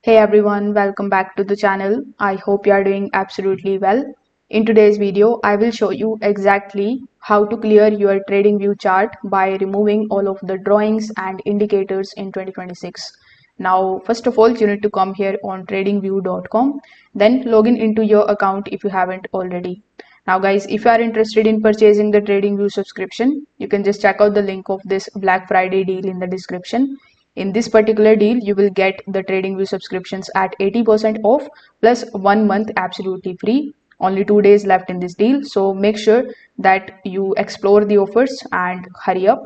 Hey everyone, welcome back to the channel. I hope you are doing absolutely well. In today's video, I will show you exactly how to clear your TradingView chart by removing all of the drawings and indicators in 2026. Now, first of all, you need to come here on tradingview.com, then log into your account if you haven't already. Now guys, if you are interested in purchasing the TradingView subscription, you can just check out the link of this Black Friday deal in the description. In this particular deal, you will get the TradingView subscriptions at 80% off plus 1 month absolutely free. Only 2 days left in this deal, so make sure that you explore the offers and hurry up.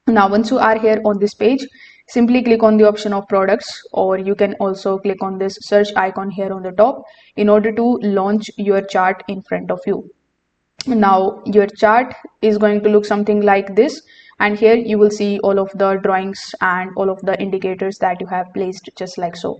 Now, once you are here on this page, simply click on the option of products, or you can also click on this search icon here on the top in order to launch your chart in front of you. Now your chart is going to look something like this, and here you will see all of the drawings and all of the indicators that you have placed just like so.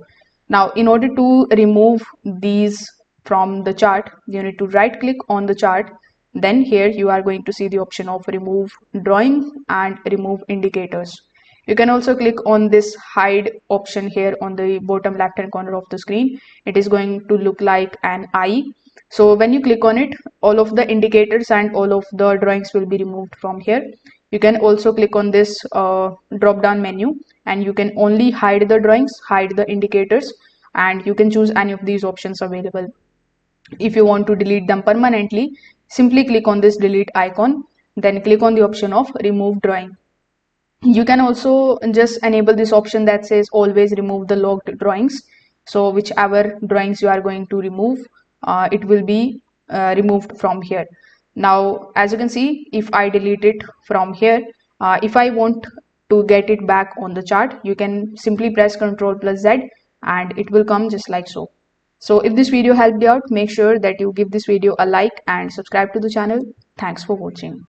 Now in order to remove these from the chart, you need to right click on the chart, then here you are going to see the option of remove drawing and remove indicators. You can also click on this hide option here on the bottom left hand corner of the screen. It is going to look like an eye. So when you click on it, all of the indicators and all of the drawings will be removed from here. You can also click on this drop down menu, and you can only hide the drawings, hide the indicators, and you can choose any of these options available. If you want to delete them permanently, simply click on this delete icon, then click on the option of remove drawing. You can also just enable this option that says always remove the logged drawings. So whichever drawings you are going to remove, it will be removed from here. Now as you can see, if I delete it from here, if I want to get it back on the chart, you can simply press Ctrl+Z and it will come just like so. So if this video helped you out, make sure that you give this video a like and subscribe to the channel. Thanks for watching.